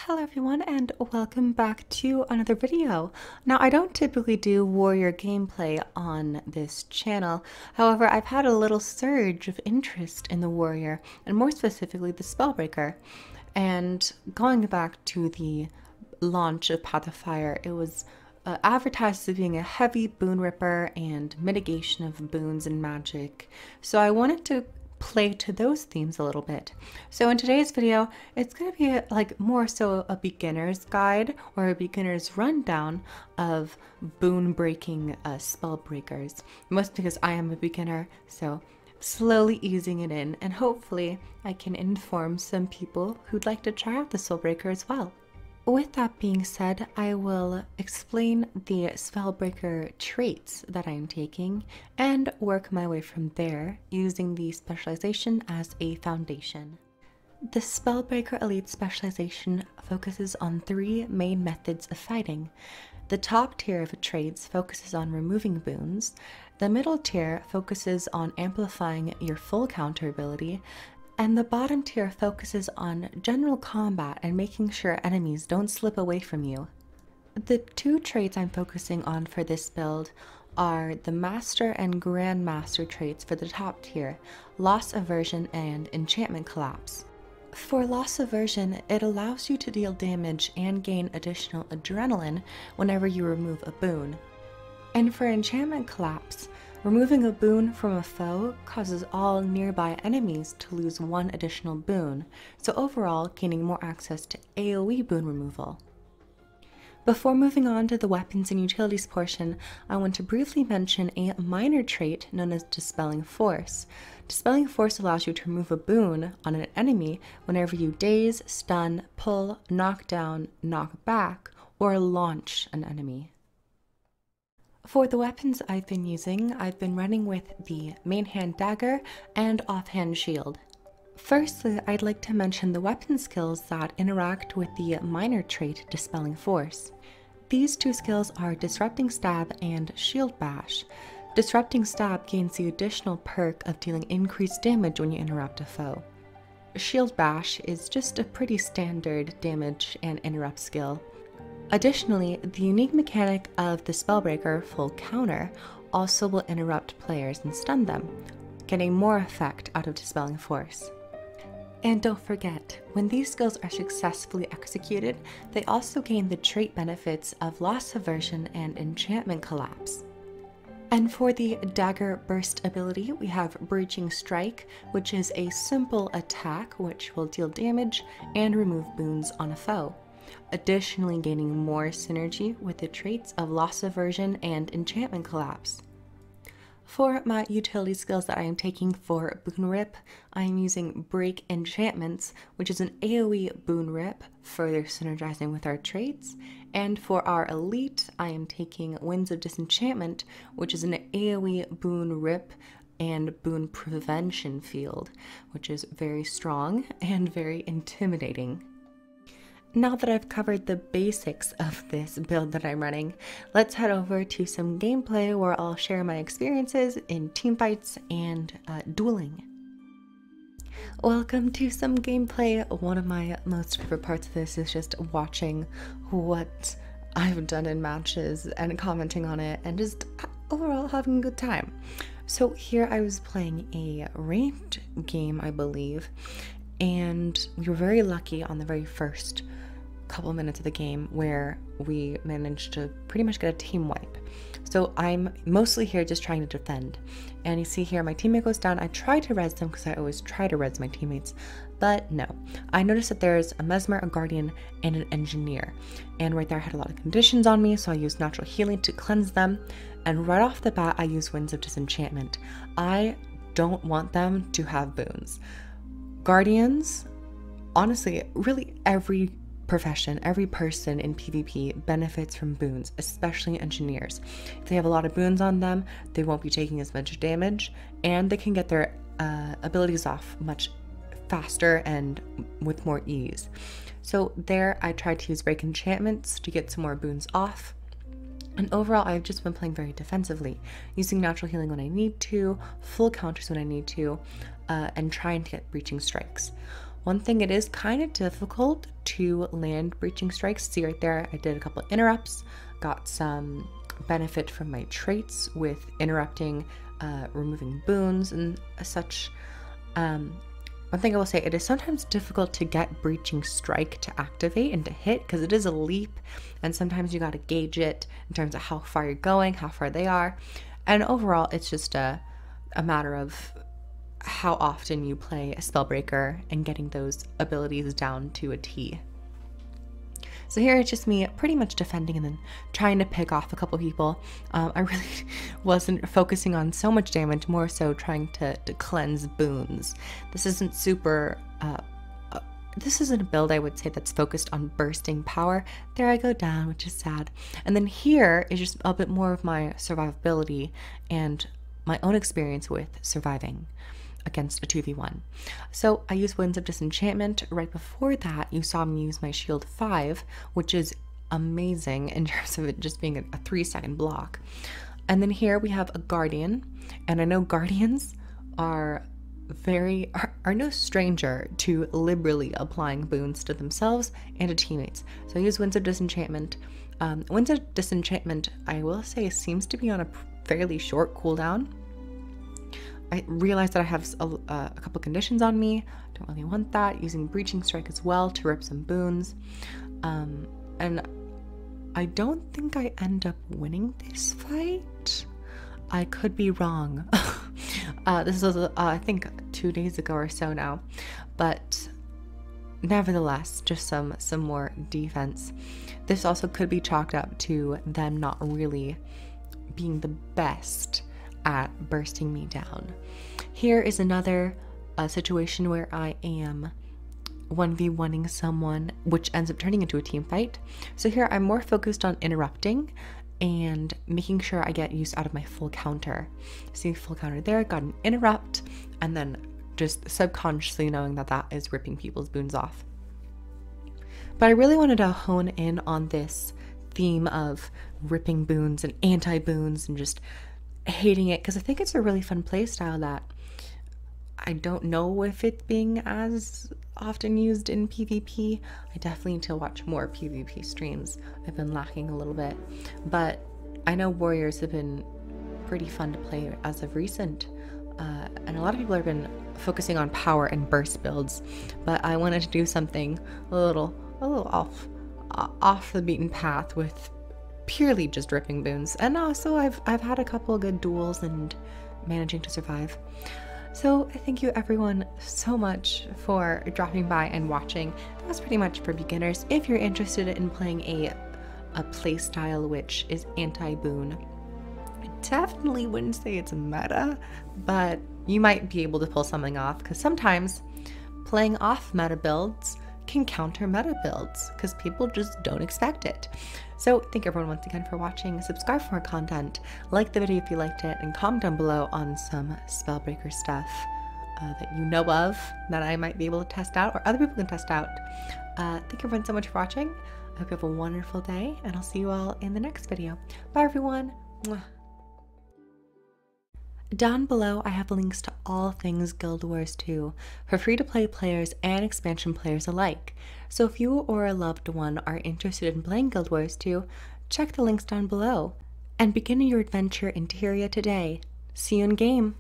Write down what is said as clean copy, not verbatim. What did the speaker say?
Hello everyone and welcome back to another video. Now I don't typically do warrior gameplay on this channel, however I've had a little surge of interest in the warrior and more specifically the Spellbreaker. And going back to the launch of Path of Fire, it was advertised as being a heavy boon ripper and mitigation of boons and magic, so I wanted to play to those themes a little bit. So in today's video, it's going to be like more so a beginner's guide or a beginner's rundown of boon breaking spell breakers. Most because I am a beginner, so slowly easing it in, and hopefully I can inform some people who'd like to try out the Spellbreaker as well. With that being said, I will explain the Spellbreaker traits that I am taking and work my way from there using the Specialization as a foundation. The Spellbreaker Elite Specialization focuses on three main methods of fighting. The top tier of traits focuses on removing boons, the middle tier focuses on amplifying your full counter ability, and the bottom tier focuses on general combat and making sure enemies don't slip away from you. The two traits I'm focusing on for this build are the Master and Grandmaster traits for the top tier, Loss Aversion and Enchantment Collapse. For Loss Aversion, it allows you to deal damage and gain additional adrenaline whenever you remove a boon. And for Enchantment Collapse, removing a boon from a foe causes all nearby enemies to lose one additional boon, so overall gaining more access to AoE boon removal. Before moving on to the weapons and utilities portion, I want to briefly mention a minor trait known as Dispelling Force. Dispelling Force allows you to remove a boon on an enemy whenever you daze, stun, pull, knock down, knock back, or launch an enemy. For the weapons I've been using, I've been running with the main hand dagger and offhand shield. Firstly, I'd like to mention the weapon skills that interact with the minor trait Dispelling Force. These two skills are Disrupting Stab and Shield Bash. Disrupting Stab gains the additional perk of dealing increased damage when you interrupt a foe. Shield Bash is just a pretty standard damage and interrupt skill. Additionally, the unique mechanic of the Spellbreaker Full Counter also will interrupt players and stun them, getting more effect out of Dispelling Force. And don't forget, when these skills are successfully executed, they also gain the trait benefits of Loss Aversion and Enchantment Collapse. And for the Dagger Burst ability, we have Breaching Strike, which is a simple attack which will deal damage and remove boons on a foe, additionally gaining more synergy with the traits of Loss Aversion and Enchantment Collapse. For my utility skills that I am taking for Boon Rip, I am using Break Enchantments, which is an AoE Boon Rip, further synergizing with our traits. And for our Elite, I am taking Winds of Disenchantment, which is an AoE Boon Rip and Boon Prevention field, which is very strong and very intimidating. Now that I've covered the basics of this build that I'm running, let's head over to some gameplay where I'll share my experiences in teamfights and dueling. Welcome to some gameplay. One of my most favorite parts of this is just watching what I've done in matches and commenting on it and just overall having a good time. So here I was playing a ranked game, I believe, and we were very lucky on the very first couple minutes of the game where we managed to pretty much get a team wipe. So I'm mostly here just trying to defend. And you see here my teammate goes down. I try to res them because I always try to res my teammates, but no. I noticed that there's a Mesmer, a Guardian, and an Engineer. And right there I had a lot of conditions on me, so I used Natural Healing to cleanse them. And right off the bat I use Winds of Disenchantment. I don't want them to have boons. Guardians, honestly, really every profession, every person in PvP benefits from boons, especially engineers. If they have a lot of boons on them, they won't be taking as much damage, and they can get their abilities off much faster and with more ease. So there I tried to use Break Enchantments to get some more boons off. And overall, I've just been playing very defensively, using Natural Healing when I need to, full counters when I need to, and trying to get Breaching Strikes. One thing, it is kind of difficult to land breaching strikes. See right there, I did a couple interrupts, got some benefit from my traits with interrupting, removing boons and such. One thing I will say, it is sometimes difficult to get breaching strike to activate and to hit because it is a leap, and sometimes you got to gauge it in terms of how far you're going, how far they are, and overall it's just a matter of how often you play a Spellbreaker and getting those abilities down to a T. So here it's just me pretty much defending and then trying to pick off a couple people. I really wasn't focusing on so much damage, more so trying to cleanse boons. This isn't super, this isn't a build I would say that's focused on bursting power. There I go down, which is sad. And then here is just a bit more of my survivability and my own experience with surviving against a 2v1. So I use Winds of Disenchantment. Right before that, you saw me use my Shield 5, which is amazing in terms of it just being a 3-second block. And then here we have a Guardian, and I know Guardians are no stranger to liberally applying boons to themselves and to teammates. So I use Winds of Disenchantment. Winds of Disenchantment, I will say, seems to be on a fairly short cooldown. I realized that I have a couple conditions on me. Don't really want that. Using Breaching Strike as well to rip some boons. And I don't think I end up winning this fight. I could be wrong. This was, I think, 2 days ago or so now. But nevertheless, just some more defense. This also could be chalked up to them not really being the best at bursting me down. Here is another situation where I am 1v1ing someone, which ends up turning into a team fight. So here I'm more focused on interrupting and making sure I get use out of my full counter. See, full counter there, got an interrupt, and then just subconsciously knowing that that is ripping people's boons off. But I really wanted to hone in on this theme of ripping boons and anti-boons and just hating it, because I think it's a really fun playstyle that I don't know if it's being as often used in PvP. I definitely need to watch more PvP streams. I've been lacking a little bit, but I know warriors have been pretty fun to play as of recent, and a lot of people have been focusing on power and burst builds, but I wanted to do something a little off the beaten path with purely just ripping boons. And also I've had a couple of good duels and managing to survive. So thank you everyone so much for dropping by and watching. That was pretty much for beginners. If you're interested in playing a playstyle which is anti-boon, I definitely wouldn't say it's meta, but you might be able to pull something off, because sometimes playing off meta builds can counter meta builds because people just don't expect it. So thank everyone once again for watching. Subscribe for more content, like the video if you liked it, and comment down below on some Spellbreaker stuff that you know of that I might be able to test out or other people can test out. Thank everyone so much for watching. I hope you have a wonderful day, and I'll see you all in the next video. Bye everyone. Mwah. Down below I have links to all things Guild Wars 2 for free-to-play players and expansion players alike. So if you or a loved one are interested in playing Guild Wars 2, check the links down below and begin your adventure in Tyria today. See you in game!